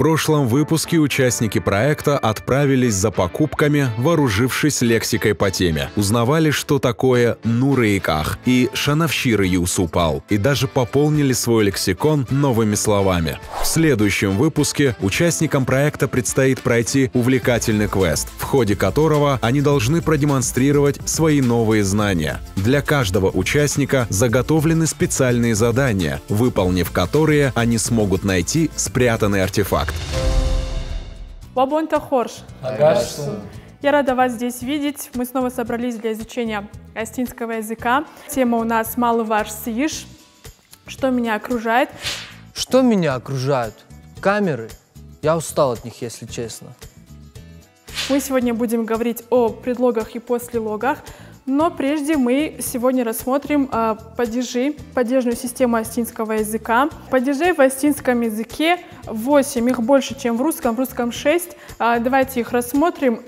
прошлом выпуске участники проекта отправились за покупками, вооружившись лексикой по теме. Узнавали, что такое «нурейках» и «шанавширы юсупал», и даже пополнили свой лексикон новыми словами. В следующем выпуске участникам проекта предстоит пройти увлекательный квест, в ходе которого они должны продемонстрировать свои новые знания. Для каждого участника заготовлены специальные задания, выполнив которые они смогут найти спрятанный артефакт. Вабонта хорш. Я рада вас здесь видеть. Мы снова собрались для изучения астинского языка. Тема у нас «Малываш сиш». Что меня окружает? Что меня окружают? Камеры. Я устал от них, если честно. Мы сегодня будем говорить о предлогах и послелогах. Но прежде мы сегодня рассмотрим падежи, падежную систему астинского языка. Падежей в астинском языке 8, их больше, чем в русском 6. Давайте их рассмотрим.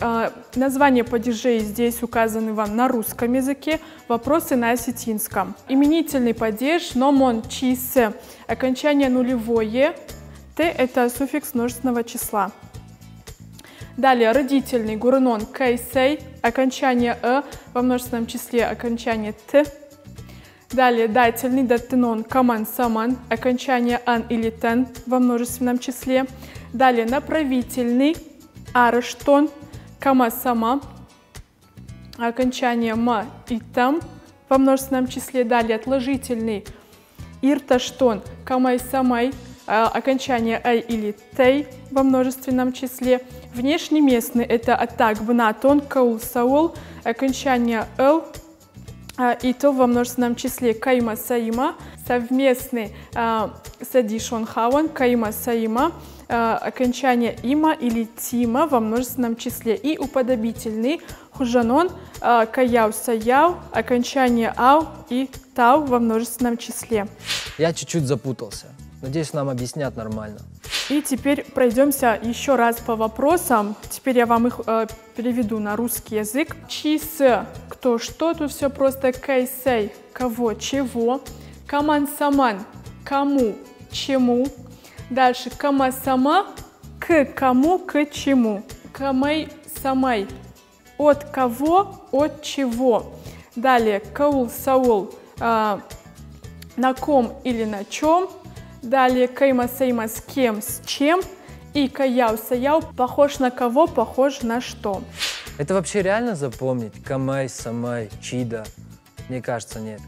Названия падежей здесь указаны вам на русском языке, вопросы на осетинском. Именительный падеж номон чисе, окончание нулевое, т – это суффикс множественного числа. Далее родительный гурнон кайсей, окончание во множественном числе, окончание т. Далее дательный даттенон каман саман, окончание ан или тен во множественном числе. Далее направительный араштон кама сама, окончание ма и там во множественном числе. Далее отложительный ирташтон камай самай, окончание ай или тей во множественном числе. Внешнеместный – это атак бнатон каул саул, окончание л и то во множественном числе кайма саима. Совместный садишон хаван кайма саима, окончание има или тима во множественном числе. И уподобительный хужанон каяу саяу, окончание ау и тау во множественном числе. Я чуть-чуть запутался. Надеюсь, нам объяснят нормально. И теперь пройдемся еще раз по вопросам. Теперь я вам их переведу на русский язык. Чисе, кто что, тут все просто. Кайсей, кого, чего. Каман саман, кому, чему. Дальше кама сама, к кому, к чему. Камай самай, от кого, от чего. Далее каул саул, на ком или на чем. Далее кайма сейма, с кем, с чем. И каяу саяу, похож на кого, похож на что. Это вообще реально запомнить? Камай, самай, чида? Мне кажется, нет.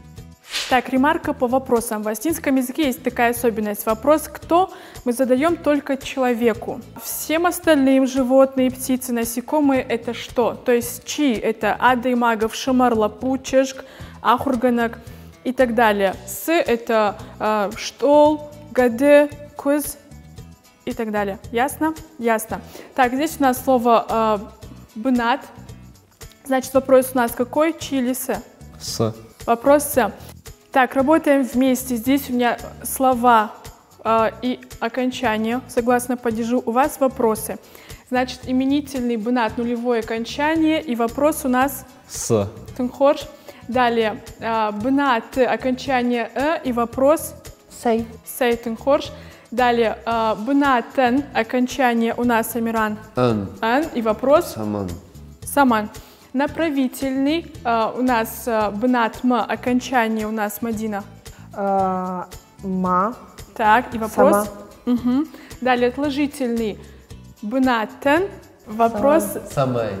Так, ремарка по вопросам. В астинском языке есть такая особенность. Вопрос «кто» мы задаем только человеку. Всем остальным животные, птицы, насекомые – это что? То есть чи – это ады, магов, шамар, лапучешк, ахурганок и так далее. С – это штол, гаде, куз и так далее. Ясно? Ясно. Так, здесь у нас слово бнат. Значит, вопрос у нас какой? Чи или с? С. Вопрос с. Так, работаем вместе. Здесь у меня слова и окончания. Согласно падежу у вас вопросы. Значит, именительный бнат, нулевое окончание. И вопрос у нас С. Тынхорш. Далее, бнат, окончание и вопрос Сей. Сей тынхорш. Далее, бнатен, окончание у нас амиран. Ан. Ан. И вопрос Саман. саман. Направительный у нас бнат м, окончание у нас Мадина. Ма. Так, и вопрос. Сама. Угу. Далее отложительный бнатен, вопрос Самай.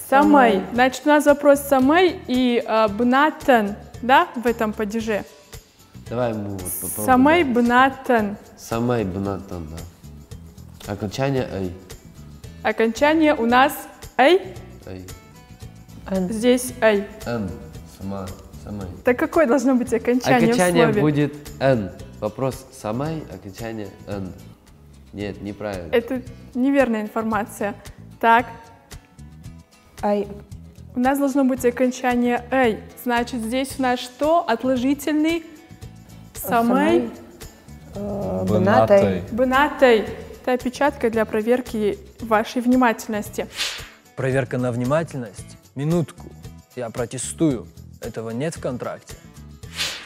самай. Значит, у нас вопрос самай и бнатен, да, в этом падеже. Давай ему вот попробуем. Самай бнатен. Самай бнатан, да. Окончание ай. Окончание у нас ай. Ай. Здесь ай. Н. Сама. Самай. Так какое должно быть окончание в Окончание слове? будет Н. Вопрос самай, окончание Н. Нет, неправильно. Это неверная информация. Так, Ай. у нас должно быть окончание «эй». Значит, здесь у нас что? Отложительный самай Бнатай. бнатай. Это опечатка для проверки вашей внимательности. Проверка на внимательность? Минутку. Я протестую. Этого нет в контракте.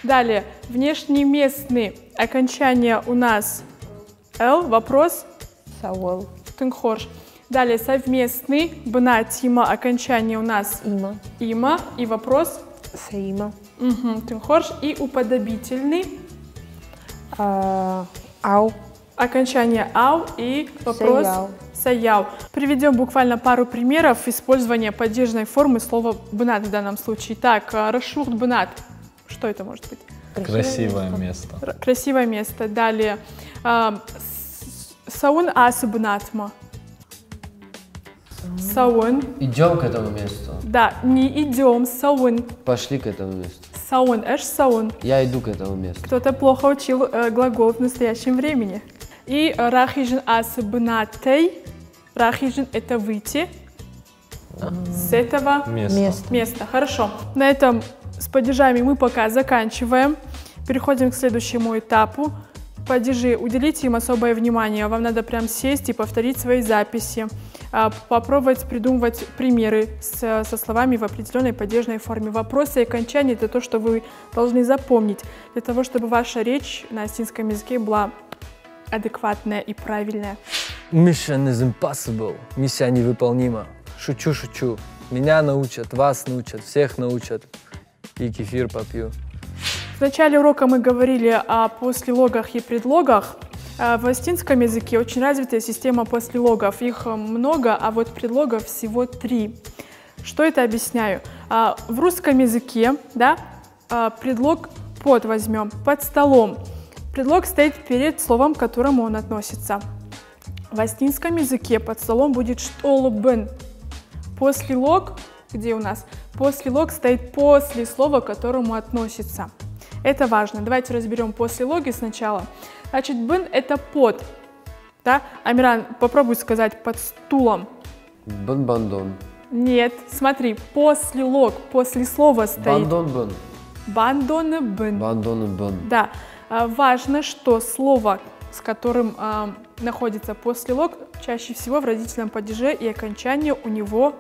Далее, внешнеместный окончание у нас «л». Вопрос Сауэл. Тынхорш. Далее совместный. Бна, тима, окончание у нас Има. има. И вопрос. Саима. Тынхорш. И уподобительный. Ау. Окончание ау и вопрос Саяу. саяу. Приведем буквально пару примеров использования падежной формы слова бнат в данном случае. Так, рашухт бнат. Что это может быть? Красивое место. Красивое место. Далее. Саун ас бнатма. Саун. Идем к этому месту. Да, не идем. Саун. Пошли к этому месту. Саун. Эш саун. Я иду к этому месту. Кто-то плохо учил глагол в настоящем времени. И рахижин ас бнатей. Рахижин — это выйти с этого места. Хорошо. На этом с падежами мы пока заканчиваем. Переходим к следующему этапу. Падежи, уделите им особое внимание. Вам надо прям сесть и повторить свои записи. Попробовать придумывать примеры со словами в определенной падежной форме. Вопросы и окончания — это то, что вы должны запомнить, для того, чтобы ваша речь на осетинском языке была адекватная и правильная. Mission is impossible. Миссия невыполнима. Шучу, шучу. Меня научат, вас научат, всех научат. И кефир попью. В начале урока мы говорили о послелогах и предлогах. В осетинском языке очень развитая система послелогов. Их много, а вот предлогов всего 3. Что это объясняю? В русском языке, да, предлог под возьмем, под столом. Предлог стоит перед словом, к которому он относится. В осетинском языке под столом будет штолбен. Послелог, где у нас? Послелог стоит после слова, к которому относится. Это важно. Давайте разберем послелоги сначала. Значит, бен — это под. Да? Амиран, попробуй сказать под стулом. Бан-бандон. Нет, смотри, послелог, после слова стоит. Бандон-бен. Бандон-бен. Бандон-бен. Да. Важно, что слово, с которым находится послелог, чаще всего в родительном падеже, и окончание у него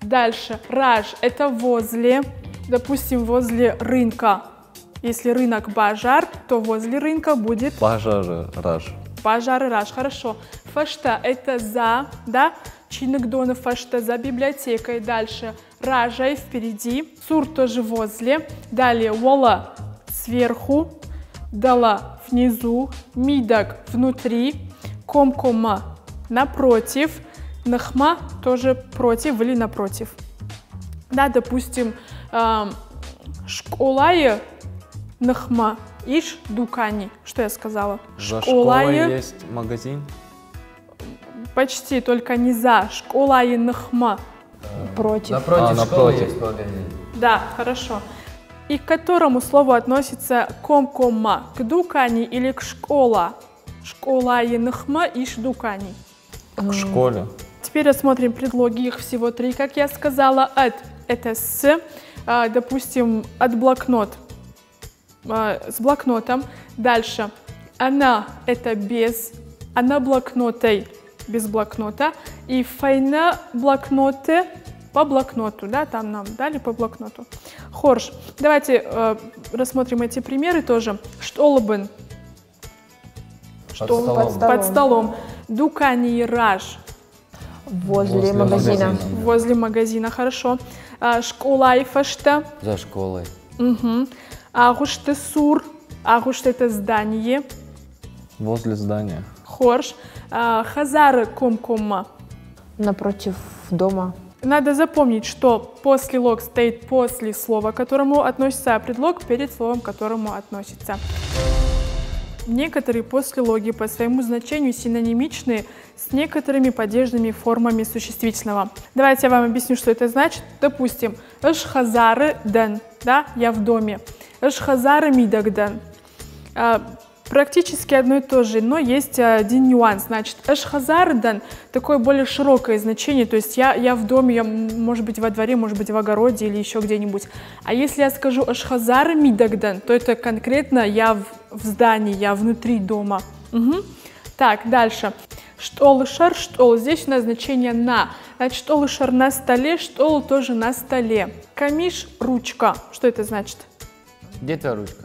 Дальше. Раж — это возле. Допустим, возле рынка. Если рынок бажар, то возле рынка будет Бажар, раж. бажар и раж. Хорошо. Фашта — это за, да? Чинагдона фашта — за библиотекой. Дальше. Ражай — впереди. Сур — тоже возле. Далее. Вола — сверху. Дала — внизу. Мидак — внутри. Комкома — напротив. Нахма — тоже против или напротив. Да, допустим, школая нахма иш дукани. Что я сказала? За школой есть магазин? Почти, только не за. Школая нахма. Против. Напротив школы есть магазин. Да, хорошо. И к которому слову относится комкома? К дукани или к школа? Школая нахма иш дукани. К школе. Теперь рассмотрим предлоги, их всего 3, как я сказала. От — это с, допустим, от блокнот, с блокнотом. Дальше. Она — это без, она блокнотой, без блокнота. И файна блокноты по блокноту, да, там нам дали по блокноту. Хорш. Давайте рассмотрим эти примеры тоже. Штолбен. Под столом. Дукани и раж. Возле магазина. Возле магазина, хорошо. Школа и фашта. За школой. Агуште сур. Агуште — это здание. Возле здания. Хорш. Хазары комкома. Напротив дома. Надо запомнить, что послелог стоит после слова, к которому относится, а предлог перед словом, к которому относится. Некоторые послелоги по своему значению синонимичны с некоторыми падежными формами существительного. Давайте я вам объясню, что это значит. Допустим, эшхазары дан, да, я в доме. Эшхазары мидагдан. Практически одно и то же, но есть один нюанс. Значит, эшхазардан — такое более широкое значение, то есть я в доме, я, может быть, во дворе, может быть, в огороде или еще где-нибудь. А если я скажу эшхазар мидагдан, то это конкретно я в здании, я внутри дома. Так, дальше. Штол-шар, штол. Здесь у нас значение на. Значит, штол-шар на столе, штол тоже на столе. Камиш — ручка. Что это значит? Где твоя ручка?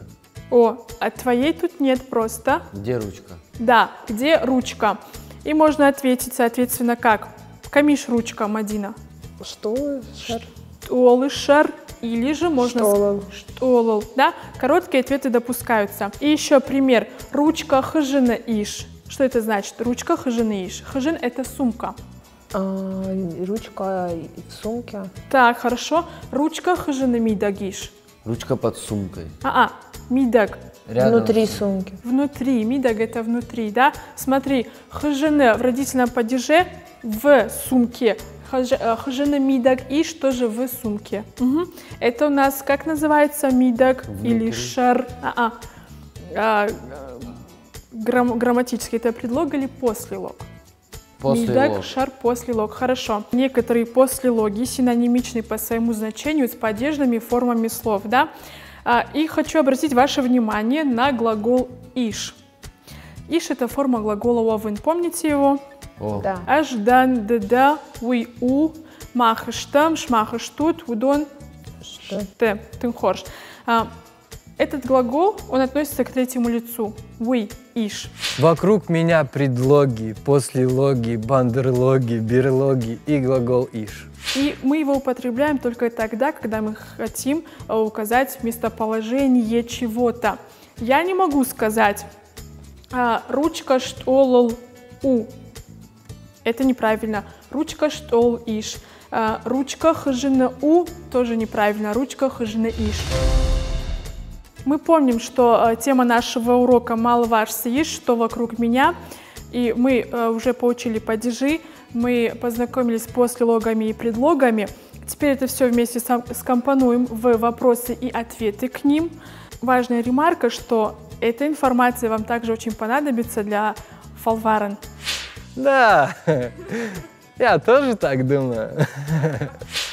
О, а твоей тут нет просто. Где ручка? Да, где ручка? И можно ответить, соответственно, как? Камиш ручка, Мадина. Что? Шар. Штолышар. Или же можно Штолол. Штолол. Да? Короткие ответы допускаются. И еще пример. Ручка хыжина иш. Что это значит? Ручка хыжина иш. Хыжин – это сумка. Ручка в сумке. Так, хорошо. Ручка хыжина мидагиш. Ручка под сумкой. Мидаг. Рядом. Внутри сумки. Внутри. Мидаг – это внутри, да? Смотри, хыжина в родительном падеже в сумке. Хыжина мидаг иш тоже в сумке. Угу. Это у нас как называется? Мидаг или шар? Грамматически это предлог или послелог? Мидаг, шар, послелог. Хорошо. Некоторые послелоги синонимичны по своему значению с падежными формами слов, да? И хочу обратить ваше внимание на глагол иш. Иш – это форма глагола овен. Помните его? Да. Аш, дан, да, уй, у, махаш там, шмахаш тут, удон, те, тынхорш. Этот глагол, он относится к третьему лицу. Уй, иш. Вокруг меня предлоги, послелоги, бандерлоги, берлоги и глагол иш. И мы его употребляем только тогда, когда мы хотим указать местоположение чего-то. Я не могу сказать ручка штолол у. Это неправильно. Ручка штол иш. Ручка хыжина у тоже неправильно. Ручка хыжина иш. Мы помним, что тема нашего урока «Малваш сииш», что вокруг меня. И мы уже поучили падежи, мы познакомились с послелогами и предлогами. Теперь это все вместе скомпонуем в вопросы и ответы к ним. Важная ремарка, что эта информация вам также очень понадобится для фалварен. Да, я тоже так думаю.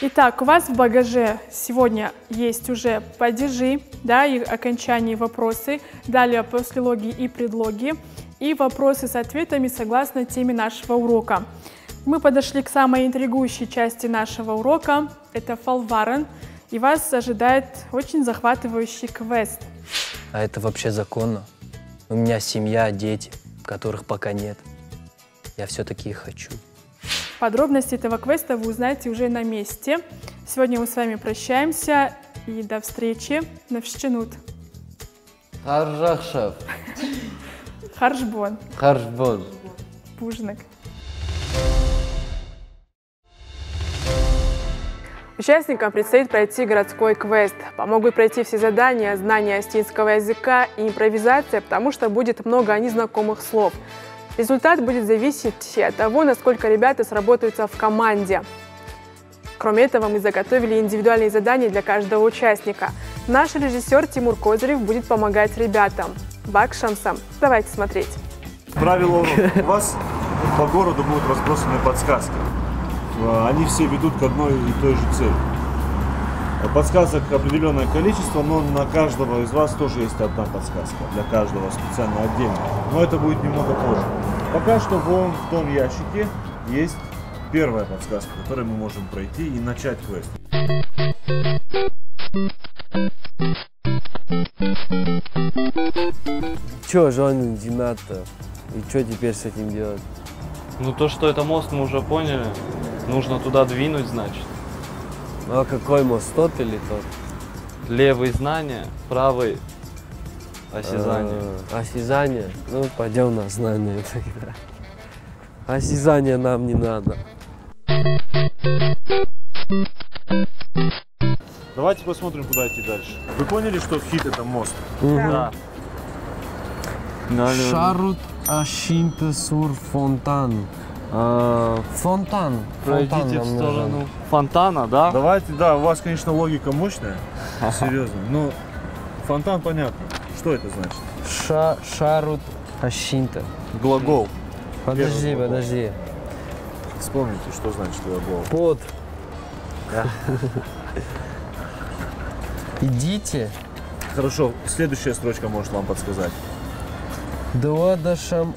Итак, у вас в багаже сегодня есть уже падежи, да, и окончание вопросы, далее послелоги и предлоги, и вопросы с ответами согласно теме нашего урока. Мы подошли к самой интригующей части нашего урока, это фалварен, и вас ожидает очень захватывающий квест. А это вообще законно? У меня семья, дети, которых пока нет. Я все-таки их хочу. Подробности этого квеста вы узнаете уже на месте. Сегодня мы с вами прощаемся и до встречи. Навщенут. Харжахшав. Харжбон. Харжбон. Пужнак. Участникам предстоит пройти городской квест. Помогут пройти все задания, знания астинского языка и импровизация, потому что будет много незнакомых слов. Результат будет зависеть от того, насколько ребята сработаются в команде. Кроме этого, мы заготовили индивидуальные задания для каждого участника. Наш режиссер Тимур Козырев будет помогать ребятам. Бакшамсам. Давайте смотреть. Правила урока. У вас по городу будут разбросаны подсказки. Они все ведут к одной и той же цели. Подсказок определенное количество, но на каждого из вас тоже есть одна подсказка. Для каждого специально отдельно. Но это будет немного позже. Пока что вон в том ящике есть первая подсказка, которой мы можем пройти и начать квест. Чё, Жан, Димата? И что теперь с этим делать? Ну то, что это мост, мы уже поняли. Нужно туда двинуть, значит. А какой мост, тот или тот? Левый знание, правый осязание. Осязание? Ну, пойдем на знание тогда. Осязание нам не надо. Давайте посмотрим, куда идти дальше. Вы поняли, что вхит это мост? Да. Шарут Ашинта Сур Фонтан. Фонтан. Пройдите в сторону фонтана, да? Давайте, да, у вас, конечно, логика мощная, серьезно, но фонтан понятно. Что это значит? Шарут Ашинта. Глагол. Подожди, Первый глагол. подожди. Вспомните, что значит глагол. Под. Идите. Хорошо, следующая строчка может вам подсказать. Дуадашам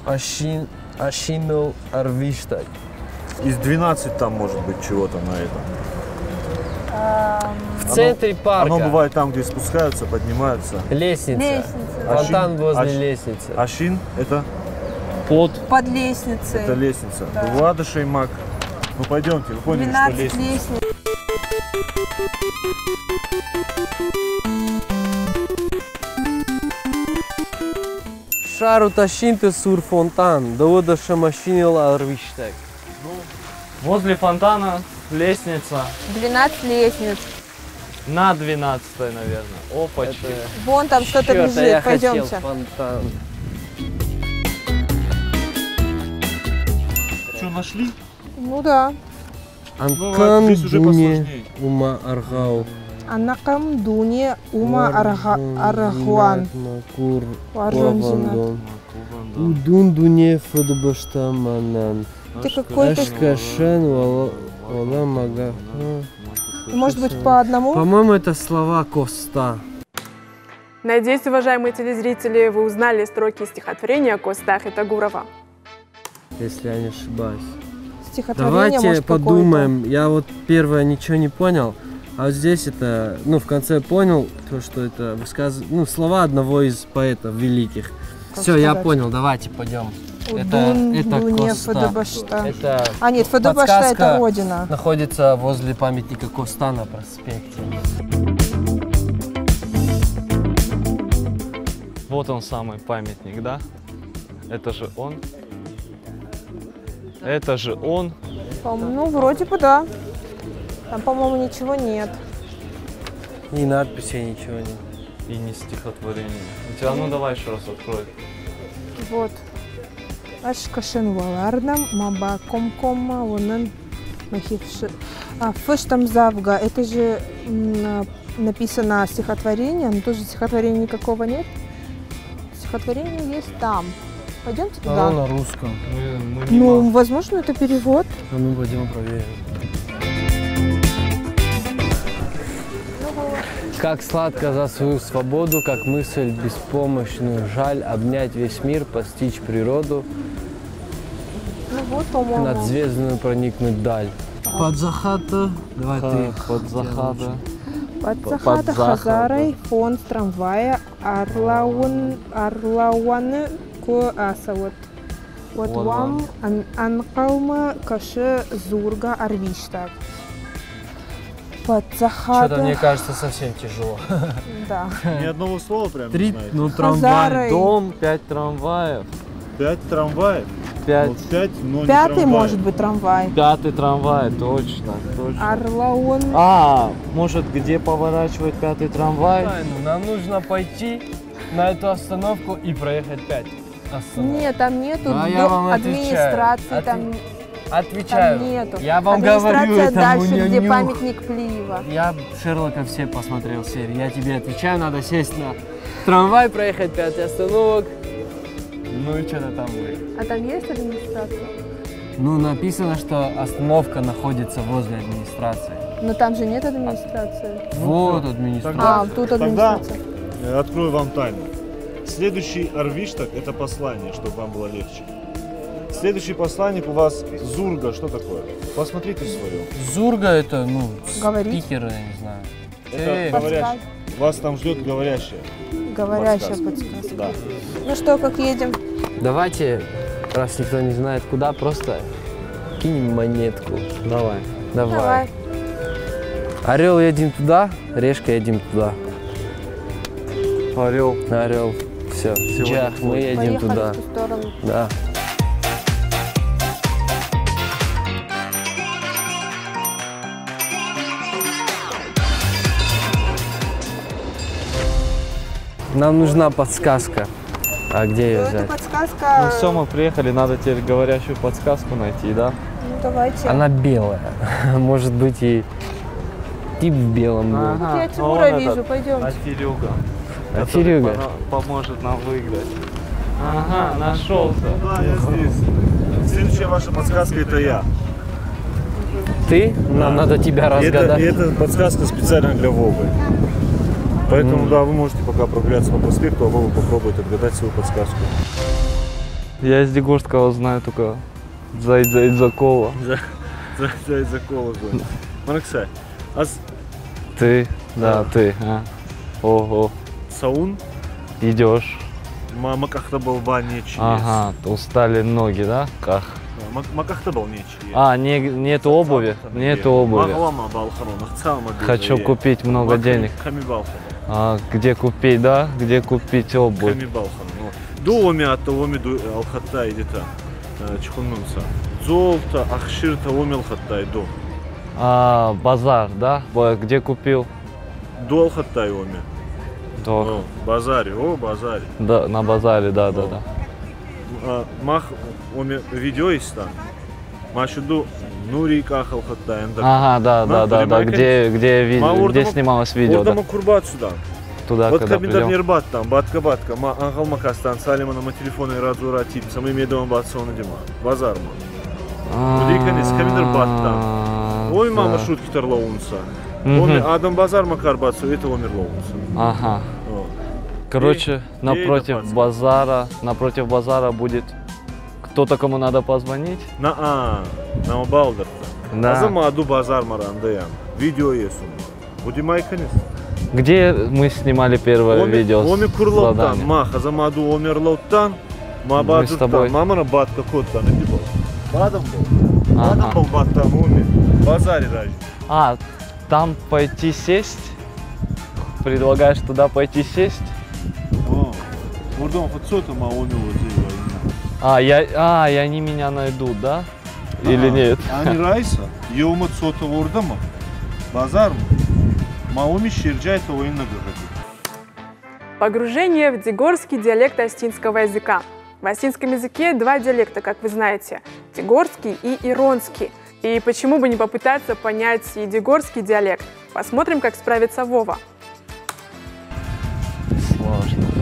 Ашинул Арвиштай. Из 12 там может быть чего-то на этом. В центре парка. Оно бывает там, где спускаются, поднимаются. Лестница. Лестница. Фонтан возле Аш- лестницы. Ашин это Под. Под лестницей. это лестница. Да. Влада Шеймак. Ну пойдемте, вы поняли, что 12 лестница. лестниц. Шару ташинте сур фонтан. Довода машинила арвиштек. Возле фонтана лестница. 12 лестниц. На 12-й, наверное. Опачки. Вон там что-то Чёрт, а я лежит. хотел Пойдемте. фонтан. Что, нашли? Ну да. Анкан здесь уже дуне посложнее. ума аргау. Анакам дуне ума арахуан. Кур Варжон вавандон. Удун дуне фудбашта манан. Ты какой-то... Ашкашен вала мага. Может быть, по одному? По-моему, это слова Коста. Надеюсь, уважаемые телезрители, вы узнали строки стихотворения Костахи Тагурова. Если я не ошибаюсь. Стихотворение, Давайте может, какое-то? подумаем. Я вот первое ничего не понял, а вот здесь это, ну, в конце понял, то, что это ну, слова одного из поэтов великих. Как Все, я сказать? понял, давайте пойдем. Удун, дуне, Коста. Фадабашта. Это А нет, Фадабашта это подсказка родина. находится возле памятника Коста на проспекте. Вот он самый памятник, да? Это же он. Это же он. Ну, вроде бы да. Там, по-моему, ничего нет. Ни надписи, ничего нет. И не стихотворение. У тебя, ну давай еще раз открой. Вот. Ашкашен валардам, маба комкома, вонан махивши. Фыштам завга. Это же написано стихотворение, но тоже стихотворения никакого нет. Стихотворение есть там. Пойдемте туда. Оно на русском. Мы не Ну, возможно, это перевод. А мы пойдем проверим. Как сладко за свою свободу, как мысль беспомощную, жаль обнять весь мир, постичь природу, Ну вот, по-моему. над звездную проникнуть даль. Под захата, давай ты. под захата. Под захата Захата. хазарай, фон трамвая, арлауаны ку асават. Вот вам анкалма каши зурга арвиштаг. Под захата. Что-то мне кажется совсем тяжело. Да. Ни одного слова прям не Три, знаете. ну Хазарай. трамвай. Дом, 5 трамваев. 5 трамваев. 5. Вот 5, но не Пятый трамваев. может быть трамвай. 5-й трамвай, точно, точно. Арлаун. А, может, где поворачивает 5-й трамвай? Ну, нам нужно пойти на эту остановку и проехать 5 остановок. Нет, там нету А я вам администрации, отвечаю. там Отвечаю. нету. Я вам говорю, Администрация это дальше, где муньонюх. памятник Плиева. Я Шерлока все посмотрел серии. Я тебе отвечаю, надо сесть на трамвай, проехать 5 остановок. Ну и что-то там будет. А там есть администрация? Ну, написано, что остановка находится возле администрации. Но там же нет администрации. Вот администрация. А, тут Тогда администрация. открою вам тайну. Следующий арвиштаг – это послание, чтобы вам было легче. Следующий посланник у вас Зурга. Что такое? Посмотрите свое. Зурга это, ну, Говорить? спикеры, я не знаю. Это говорящий. Вас там ждет говорящая. Говорящая Подсказка. подсказка. Да. Ну что, как едем? Давайте, раз никто не знает куда, просто кинем монетку. Давай. Давай. Орел едем туда, решка едем туда. Орел. Орел. Все. Джах, мы едем Поехали туда. в ту сторону. Да. Нам нужна подсказка. А где ее Это взять? подсказка. Ну все, мы приехали, надо теперь говорящую подсказку найти, да? Ну, давайте. Она белая. Может быть и тип в белом. был. Вот я А Тимура вон вижу, этот, пойдем. Аферюга. А который Серега? поможет нам выиграть. Ага, нашелся. Да, я здесь. Следующая ваша подсказка – это я. Ты? Нам надо тебя разгадать. Это подсказка специально для Вовы. Поэтому, да, вы можете пока прогуляться по проспекту, а Вова попробует отгадать свою подсказку. Я из Дегурского знаю только Зайдзакова. За колу. Маркса. Ты? Да, ты. А. Ого. Саун Идешь. Макахта был нечи. Ага, устали ноги, да? Как? Макахта был нечи. Нету обуви? Нету обуви. Хочу купить много денег. А где купить, да? Где купить обувь? Доми от того алхатта идет. Чхуннунса. Золото, ахширта омел хаттай до. А, базар, да? Где купил? До алхаттай оми. До. Базаре, базаре. Да, на базаре, да. Мах оми видео есть там. Машуду нури кахал хаттай. Ага, да. Где снималось видео? Вот курбат сюда. Туда, вот когда кабинет придем. нербат там, батка, ангал макастан, салимана на телефоне разура тип, самый медовым батсона дима, базар ма. Удиканис, кабинет бат там. Ой, мама шутки тарлаунса. Адам базар макар батсу, это умер лаунса. Ага. Короче, напротив базара будет кто-то, кому надо позвонить. На балдерта. Да. Азама аду базар марандаян. Видео есть. Будем айканис. Где мы снимали первое видео с заданием? Маха замаду омерлоттан, Мы с тобой. мамара батка котта, не был. Бадам был баттан уми. Базаре ради. А, там пойти сесть? Предлагаешь туда пойти сесть? Урдом подсота ма уми и они меня найдут, да? Или нет? Они райса, еума цота урдама, базар. Погружение в дегорский диалект остинского языка. В остинском языке два диалекта, как вы знаете, дегорский и иронский. И почему бы не попытаться понять и дегорский диалект? Посмотрим, как справится Вова.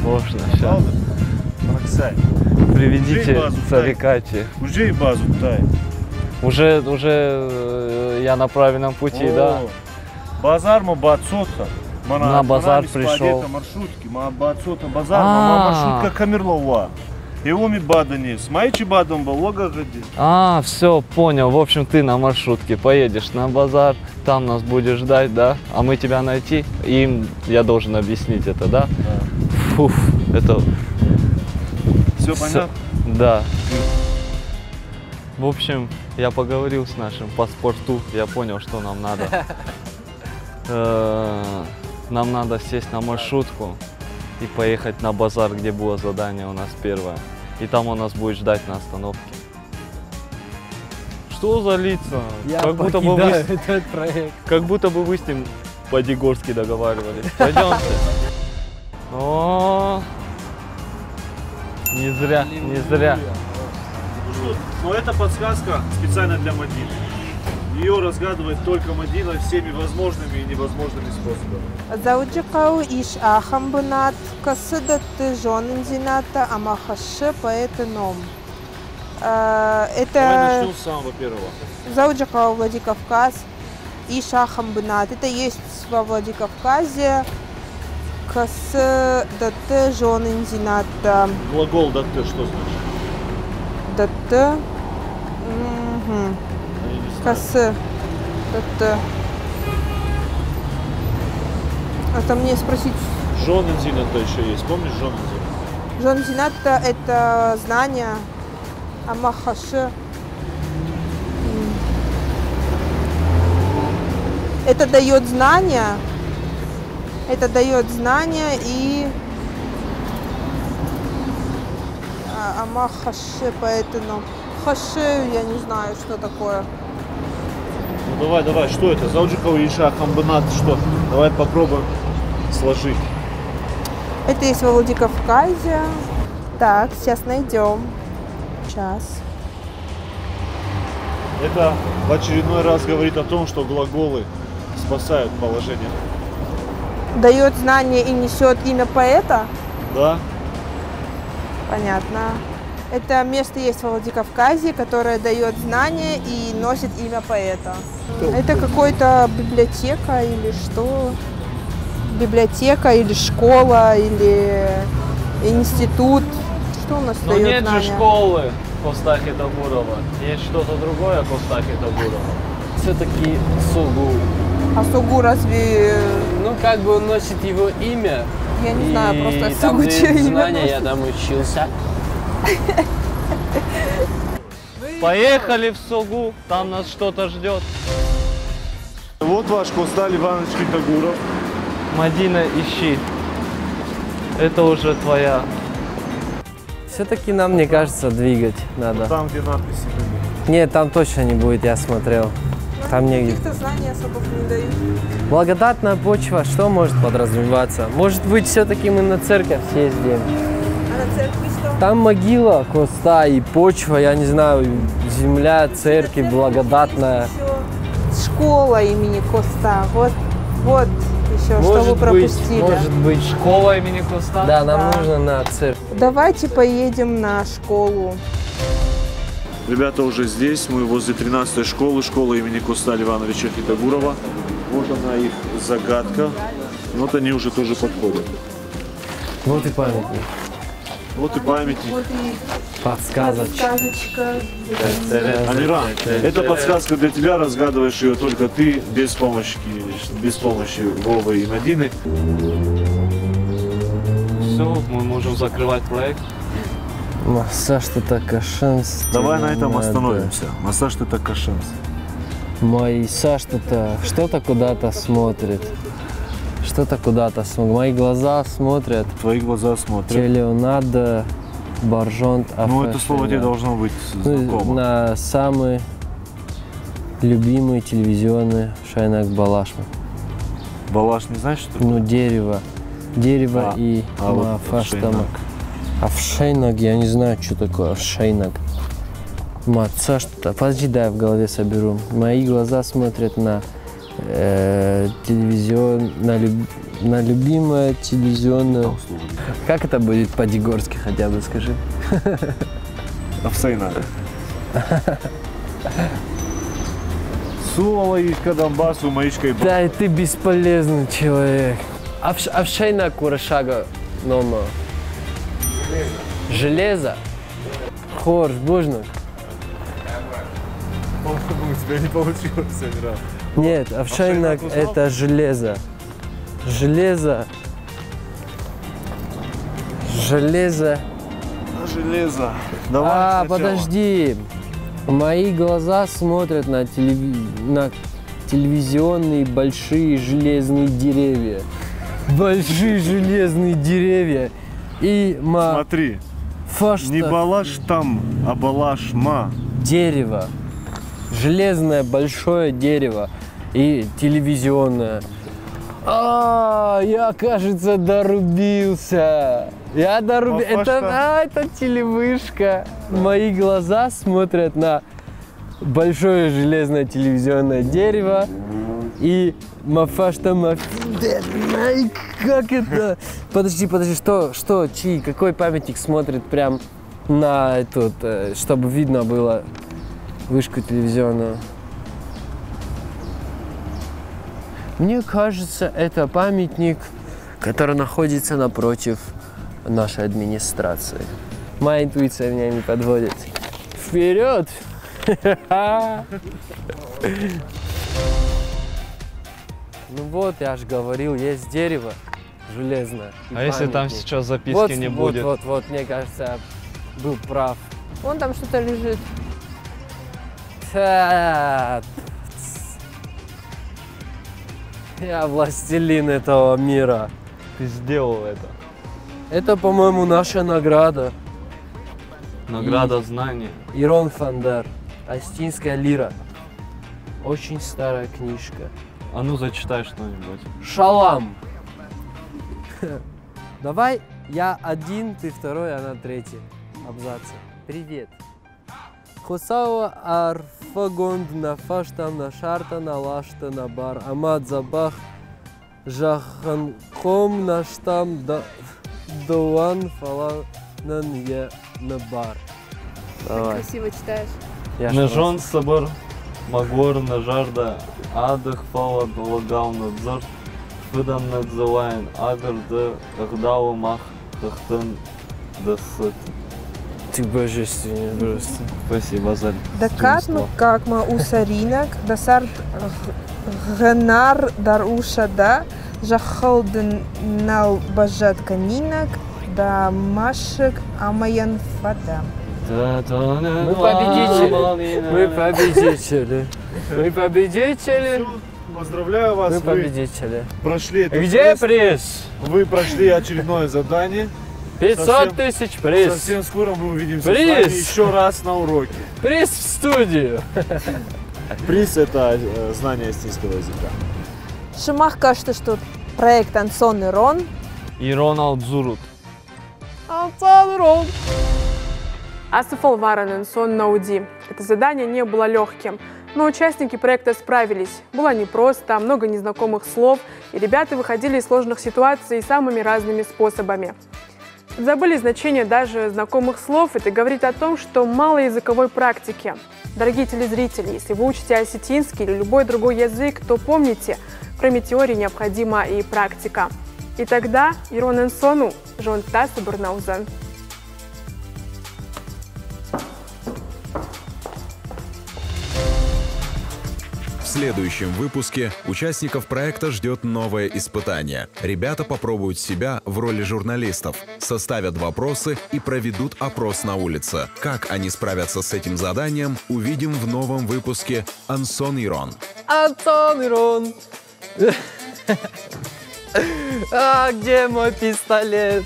Сложно. Сейчас. Приведите царикати. Уже и базу тай. Уже я на правильном пути, да? Базар ма бацота. На базар пришел. Маршрутки, ма бацота базар, маршрутка камерлова. Его ми баданис. Майчи бадам балога годи. Все, понял. В общем, ты на маршрутке поедешь на базар, там нас будешь ждать, да? А мы тебя найти. Им я должен объяснить это, да? Фуф, это... Все понятно? Да. В общем, я поговорил с нашим паспорту, я понял, что нам надо. Нам надо сесть на маршрутку и поехать на базар, где было задание у нас первое. И там он нас будет ждать на остановке. Что за лица? Я как будто бы этот проект. Как будто бы вы с ним по-дегорски договаривались. Пойдемте. О, не зря. Но это подсказка специально для Мадины. Ее разгадывает только Мадина всеми возможными и невозможными способами. Зауджикау иш ахамбунат касыдат жонинзината амахаши поэтеном. Давай Это начнем с самого первого. Зауджикау Владикавказ иш ахамбунат. Это есть во Владикавказе. Касыдат жонинзината. Глагол датте что значит? Датте. Касы. Это... Это мне спросить... Жонензината еще есть. Помнишь Жонензината? Жонензината это знание. Амахаши. Это дает знания. Это дает знания и... Амахаши, поэтому... Хаши, я не знаю, что такое. Ну давай, что это? Зауджикау иша хамбанат, что? Давай попробуем сложить. Это есть во Владикавказе. Так, сейчас найдем. Сейчас. Это в очередной раз говорит о том, что глаголы спасают положение. Дает знание и несет имя поэта? Да. Понятно. Это место есть во Владикавказе, которое дает знания и носит имя поэта. Это какой-то библиотека или что? Библиотека или школа или институт. Что у нас дает нет знания? же школы Костахи Табурова. Есть что-то другое Костахи Табурова. Все-таки Согу. А Сугу разве... Ну, как бы он носит его имя, Я не знаю, просто И там согучее дают имя. знания, я там учился. Поехали в Согу, там нас что-то ждет. Вот ваш Косталь Иванович Хитагуров. Мадина, ищи. Это уже твоя. Все-таки нам, мне кажется, двигать надо. Там, где надписи были. Нет, там точно не будет, я смотрел. Там негде. Каких-то знаний особых не дают. Благодатная почва, что может подразумеваться? Может быть, все-таки мы на церковь съездим. А на церкви что? Там могила Коста и почва, я не знаю, земля, церковь благодатная. Еще школа имени Коста. Вот еще, что вы пропустили. Может быть. Школа имени Коста? Да, нам Да. нужно на церковь. Давайте поедем на школу. Ребята уже здесь, мы возле 13-й школы, школа имени Косталя Ивановича Хитагурова. Вот она их загадка. Вот они уже тоже подходят. Вот и памятник. Вот и памятник. Вот и Подсказочка. сказочка. Амиран, это подсказка для тебя, разгадываешь ее только ты, без помощи Вовы и Мадины. Все, мы можем закрывать проект. Массаж это кашенс. Давай на этом остановимся. Массаж это кашенс. Мой Саш что-то куда-то смотрит. Что-то куда-то смотрит. Мои глаза смотрят. Твои глаза смотрят. Телеонада Баржонт Ну, это слово тебе должно быть знакомо. На самый любимый телевизионный Шайнак Балашма. Балаш, не знаешь, что такое? Ну, дерево. Дерево и вот мафаштамак. Авшейнак, я не знаю, что такое авшейнак. Маца что-то. Подожди, да, я в голове соберу. Мои глаза смотрят на телевизион, на любимое телевизионное. Как это будет по-дегорски хотя бы, скажи? Овсейна. Сулалаишка, Донбассу, Маишка и Да, и ты бесполезный человек. Авшейнак Курашага Нома. Железо. Хорш, бужнак. У тебя не получилось, Амиран. Нет, овшайнак это железо. Железо. Железо. Железо. Давай сначала. Подожди. Мои глаза смотрят на телевизионные большие железные деревья. Большие железные деревья. И Смотри, не балаш там, а балаш ма. дерево. Железное большое дерево и телевизионное. Я, кажется, дорубился. Я дорубился. Это телевышка. Мои глаза смотрят на большое железное телевизионное дерево и мафашта Как это? Подожди, что, чьи, какой памятник смотрит прям на этот, чтобы видно было вышку телевизионную? Мне кажется, это памятник, который находится напротив нашей администрации. Моя интуиция меня не подводит. Вперед! Ну вот, я же говорил, есть дерево железное. А если там сейчас записки не будет? Вот, мне кажется, я был прав. Вон там что-то лежит. Я властелин этого мира. Ты сделал это. Это, по-моему, наша награда. Награда знания. Ирон Фандер. Астинская лира. Очень старая книжка. А ну зачитай что-нибудь. Шалам. Давай я один, ты второй, она третий. Абзацы. Привет. Хосава арфагонд на фаштам на шарта на лашта на бар. Амад забах жаханхом на штам доан фаланан е на бар. Давай. Красиво читаешь. Нежон собор Магор нажарда адых фала лагал надзор выдан надзываен агр да агдау мах тахтын да сыт. Ты божественный просто. Спасибо, Заль. Дакатну как ма усаринак, дасар гнар дар ушада, Жахалдын налбажат канинак, да машек амаян фада. Мы победители. Мы победители. Мы победители. Поздравляю вас, Мы вы победители. прошли этот Где тест. приз? Вы прошли очередное задание. 500 тысяч приз. Совсем скоро мы увидимся Приз. с вами еще раз на уроке. Приз в студию. Приз – это знание астинского языка. Шимах кажется, что проект Ансон и Рон. И Роналд Зурут. Асыфал Варанен сон науди. Это задание не было легким, но участники проекта справились. Было непросто, много незнакомых слов, и ребята выходили из сложных ситуаций самыми разными способами. Забыли значение даже знакомых слов. Это говорит о том, что мало языковой практики. Дорогие телезрители, если вы учите осетинский или любой другой язык, то помните, кроме теории необходима и практика. И тогда Иронен Сону, Жонтаса Бурнаузан. В следующем выпуске участников проекта ждет новое испытание. Ребята попробуют себя в роли журналистов, составят вопросы и проведут опрос на улице. Как они справятся с этим заданием, увидим в новом выпуске «Ансон и Рон». Антон и Рон. А где мой пистолет?